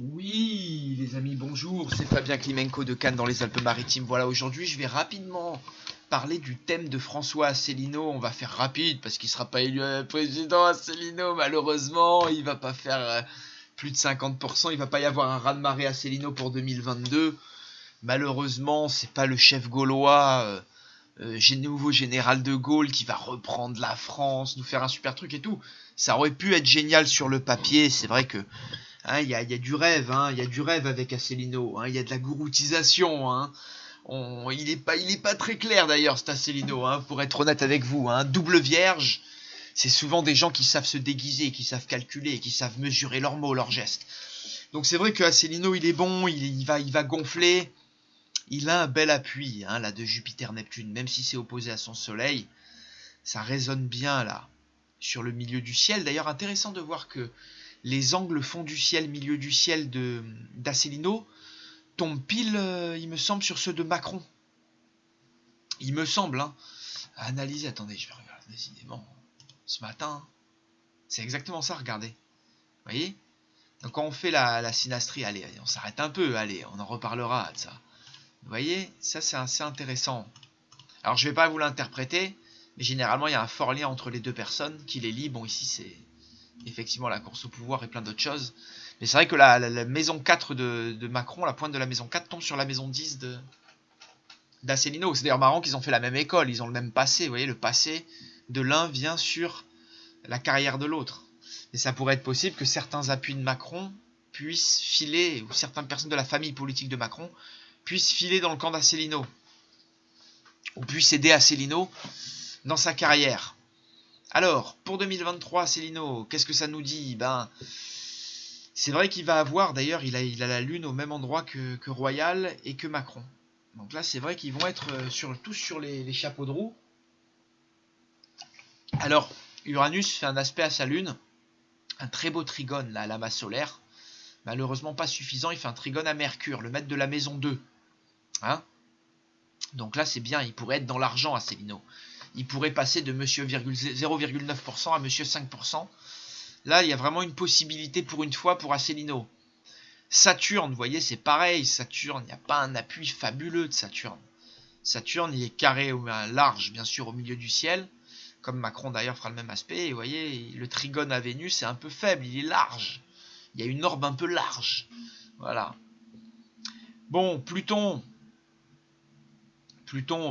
Oui, les amis, bonjour, c'est Fabien Klimenko de Cannes dans les Alpes-Maritimes. Voilà, aujourd'hui, je vais rapidement parler du thème de François Asselineau. On va faire rapide parce qu'il ne sera pas élu président Asselineau, malheureusement. Il va pas faire plus de 50%. Il va pas y avoir un raz-de-marée Asselineau pour 2022. Malheureusement, c'est pas le chef gaulois, nouveau général de Gaulle qui va reprendre la France, nous faire un super truc et tout. Ça aurait pu être génial sur le papier. C'est vrai que hein, y a du rêve, hein, il y a du rêve avec Asselineau, hein, il y a de la gouroutisation. Hein. Il est pas très clair d'ailleurs cet Asselineau, hein, pour être honnête avec vous. Hein. Double vierge, c'est souvent des gens qui savent se déguiser, qui savent calculer, qui savent mesurer leurs mots, leurs gestes. Donc c'est vrai que Asselineau il est bon, il va gonfler. Il a un bel appui hein, là de Jupiter-Neptune, même si c'est opposé à son Soleil, ça résonne bien là sur le milieu du ciel. D'ailleurs intéressant de voir que les angles fond du ciel, milieu du ciel d'Asselineau tombent pile, il me semble, sur ceux de Macron. Il me semble, hein. À analyser, attendez, je vais regarder décidément. Ce matin, c'est exactement ça, regardez. Vous voyez? Donc quand on fait la synastrie, allez, on s'arrête un peu, allez, on en reparlera de ça. Vous voyez? Ça, c'est assez intéressant. Alors, je ne vais pas vous l'interpréter, mais généralement, il y a un fort lien entre les deux personnes qui les lie. Bon, ici, c'est effectivement la course au pouvoir et plein d'autres choses. Mais c'est vrai que la maison 4 de Macron, la pointe de la maison 4 tombe sur la maison 10 d'Asselineau. C'est d'ailleurs marrant qu'ils ont fait la même école, ils ont le même passé. Vous voyez, le passé de l'un vient sur la carrière de l'autre. Et ça pourrait être possible que certains appuis de Macron puissent filer, ou certaines personnes de la famille politique de Macron puissent filer dans le camp d'Asselineau, ou puissent aider Asselineau dans sa carrière. Alors, pour 2023, Asselineau, qu'est-ce que ça nous dit? Ben, c'est vrai qu'il va avoir, d'ailleurs, il a la Lune au même endroit que Royal et que Macron. Donc là, c'est vrai qu'ils vont être tous sur les chapeaux de roue. Alors, Uranus fait un aspect à sa Lune, un très beau trigone là, à la masse solaire. Malheureusement pas suffisant, il fait un trigone à Mercure, le maître de la maison 2. Hein? Donc là, c'est bien, il pourrait être dans l'argent, Asselineau. Il pourrait passer de monsieur 0,9% à monsieur 5%. Là, il y a vraiment une possibilité pour une fois pour Asselineau. Saturne, vous voyez, c'est pareil. Saturne, il n'y a pas un appui fabuleux de Saturne. Saturne, il est carré ou large, bien sûr, au milieu du ciel. Comme Macron, d'ailleurs, fera le même aspect. Et vous voyez, le trigone à Vénus est un peu faible, il est large. Il y a une orbe un peu large. Voilà. Bon, Pluton,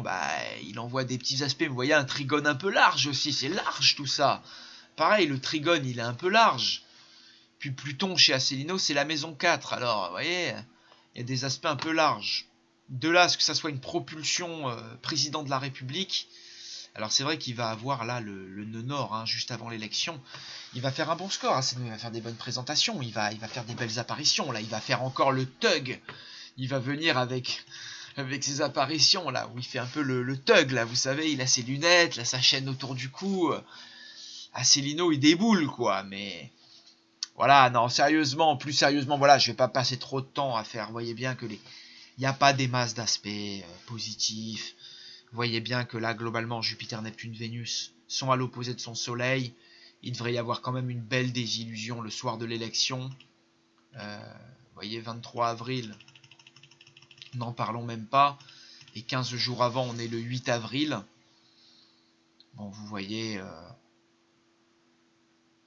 bah, il envoie des petits aspects. Vous voyez, un trigone un peu large aussi. C'est large tout ça. Pareil, le trigone, il est un peu large. Puis Pluton chez Asselineau, c'est la maison 4. Alors, vous voyez, il y a des aspects un peu larges. De là à ce que ça soit une propulsion président de la République. Alors c'est vrai qu'il va avoir là le nœud nord, hein, juste avant l'élection. Il va faire un bon score, hein, il va faire des bonnes présentations, il va faire des belles apparitions. Là, il va faire encore le thug. Il va venir avec ses apparitions, là, où il fait un peu le thug, là, vous savez, il a ses lunettes, là, sa chaîne autour du cou. Asselineau, il déboule, quoi, mais... Voilà, non, sérieusement, plus sérieusement, voilà, je vais pas passer trop de temps à faire, vous voyez bien que il n'y a pas des masses d'aspects positifs. Vous voyez bien que là, globalement, Jupiter, Neptune, Vénus sont à l'opposé de son Soleil. Il devrait y avoir quand même une belle désillusion le soir de l'élection. Vous voyez, 23 avril, n'en parlons même pas. Et 15 jours avant, on est le 8 avril. Bon, vous voyez...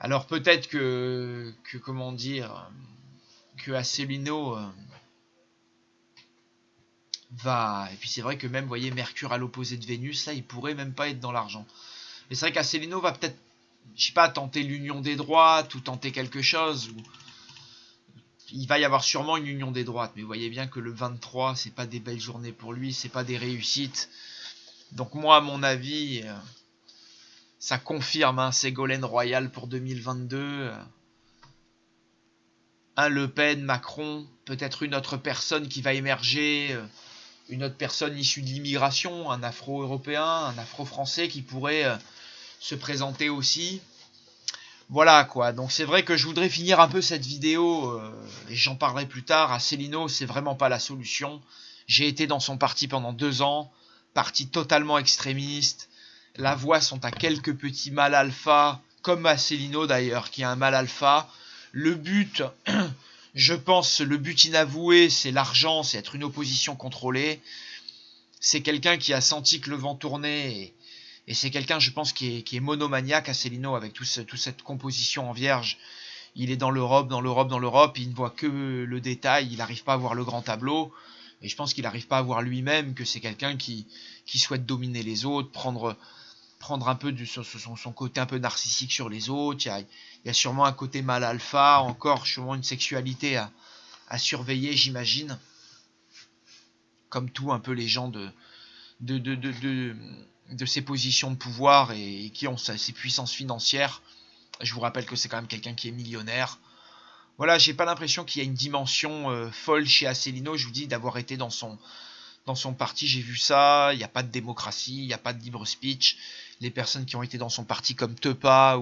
Alors peut-être comment dire, que Asselineau va... Et puis c'est vrai que même, vous voyez, Mercure à l'opposé de Vénus, là, il pourrait même pas être dans l'argent. Mais c'est vrai qu'Asselineau va peut-être, je sais pas, tenter l'union des droites ou tenter quelque chose. Ou... Il va y avoir sûrement une union des droites, mais vous voyez bien que le 23, c'est pas des belles journées pour lui, c'est pas des réussites. Donc moi, à mon avis, ça confirme hein, Ségolène Royal pour 2022. Un Le Pen, Macron, peut-être une autre personne qui va émerger, une autre personne issue de l'immigration, un afro-européen, un afro-français qui pourrait se présenter aussi. Voilà quoi, donc c'est vrai que je voudrais finir un peu cette vidéo, et j'en parlerai plus tard. Asselineau, c'est vraiment pas la solution. J'ai été dans son parti pendant 2 ans, parti totalement extrémiste. La voix sont à quelques petits mâles alpha, comme Asselineau d'ailleurs, qui a un mâle alpha. Le but Je pense le but inavoué, c'est l'argent, c'est être une opposition contrôlée. C'est quelqu'un qui a senti que le vent tournait et c'est quelqu'un, je pense, qui est monomaniaque, Asselineau, avec toute cette composition en vierge. Il est dans l'Europe, dans l'Europe, dans l'Europe, il ne voit que le détail, il n'arrive pas à voir le grand tableau. Et je pense qu'il n'arrive pas à voir lui-même que c'est quelqu'un qui souhaite dominer les autres, prendre un peu son côté un peu narcissique sur les autres. Il y a sûrement un côté mal alpha, encore sûrement une sexualité à surveiller, j'imagine. Comme tout un peu les gens de, de, de, de, de ces positions de pouvoir et qui ont ces puissances financières. Je vous rappelle que c'est quand même quelqu'un qui est millionnaire. Voilà, j'ai pas l'impression qu'il y a une dimension folle chez Asselineau. Je vous dis, d'avoir été dans son parti, j'ai vu ça. Il n'y a pas de démocratie, il n'y a pas de libre speech. Les personnes qui ont été dans son parti comme Tepa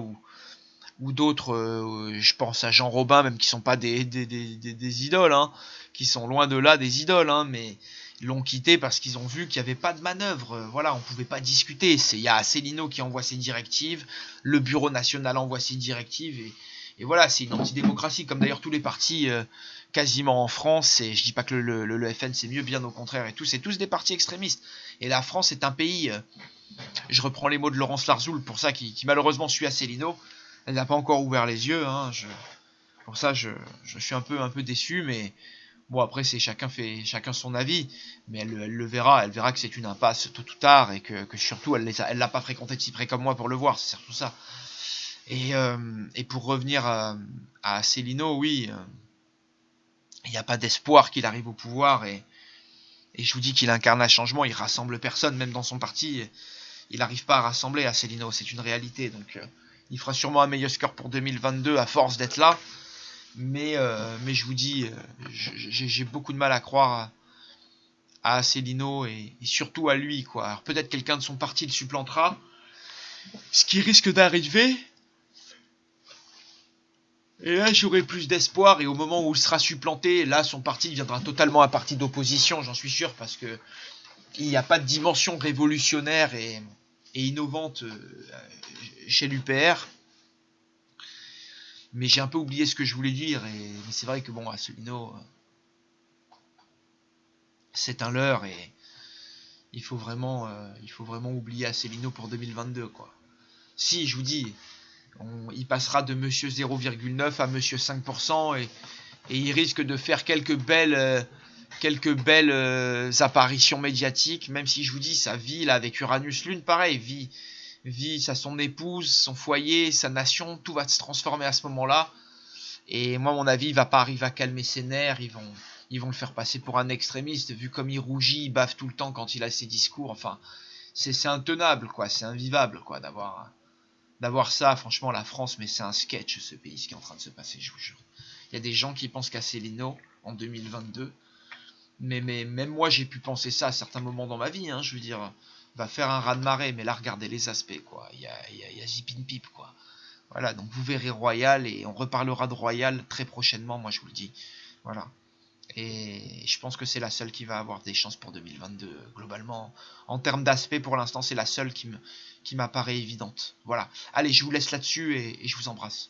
ou d'autres, je pense à Jean Robin, même qui sont pas des idoles, hein, qui sont loin de là des idoles, hein, mais ils l'ont quitté parce qu'ils ont vu qu'il n'y avait pas de manœuvre. Voilà, on pouvait pas discuter. Il y a Asselineau qui envoie ses directives, le Bureau national envoie ses directives, et voilà, c'est une antidémocratie, comme d'ailleurs tous les partis quasiment en France. Et je dis pas que le FN c'est mieux, bien au contraire, et tout, c'est tous des partis extrémistes. Et la France est un pays, je reprends les mots de Laurence Larzoul, pour ça, qui malheureusement suit Asselineau. Elle n'a pas encore ouvert les yeux, hein, pour ça je suis un peu déçu, mais bon, après c'est chacun son avis, mais elle le verra, elle verra que c'est une impasse tôt ou tard, et que surtout elle l'a pas fréquenté de si près comme moi pour le voir, c'est surtout ça. Et pour revenir à Asselineau, oui, il n'y a pas d'espoir qu'il arrive au pouvoir, et je vous dis qu'il incarne un changement, il rassemble personne, même dans son parti, il n'arrive pas à rassembler Asselineau, c'est une réalité, donc il fera sûrement un meilleur score pour 2022 à force d'être là, mais je vous dis, j'ai beaucoup de mal à croire à Asselineau et surtout à lui, quoi. Alors peut-être quelqu'un de son parti le supplantera, ce qui risque d'arriver. Et là, j'aurai plus d'espoir, et au moment où il sera supplanté, là, son parti deviendra totalement un parti d'opposition, j'en suis sûr, parce que il n'y a pas de dimension révolutionnaire et innovante chez l'UPR. Mais j'ai un peu oublié ce que je voulais dire, mais c'est vrai que bon, Asselineau, c'est un leurre, et il faut vraiment oublier Asselineau pour 2022, quoi. Si, je vous dis, il passera de monsieur 0,9 à monsieur 5%, et il risque de faire quelques belles apparitions médiatiques, même si je vous dis, sa vie là avec Uranus Lune, pareil, vie à son épouse, son foyer, sa nation, tout va se transformer à ce moment-là. Et moi, à mon avis, il va pas arriver à calmer ses nerfs, ils vont le faire passer pour un extrémiste, vu comme il rougit, il baffe tout le temps quand il a ses discours, enfin, c'est intenable, quoi, c'est invivable, quoi, d'avoir ça. Franchement, la France, mais c'est un sketch, ce pays, ce qui est en train de se passer, je vous jure. Il y a des gens qui pensent qu'Asselineau, en 2022, mais même moi, j'ai pu penser ça à certains moments dans ma vie, hein, je veux dire, va faire un raz-de-marée, mais là, regardez les aspects, quoi, il y a Zipin Pip, quoi. Voilà, donc vous verrez Royal, et on reparlera de Royal très prochainement, moi je vous le dis. Voilà. Et je pense que c'est la seule qui va avoir des chances pour 2022. Globalement, en termes d'aspect, pour l'instant, c'est la seule qui m'apparaît évidente. Voilà. Allez, je vous laisse là-dessus, et je vous embrasse.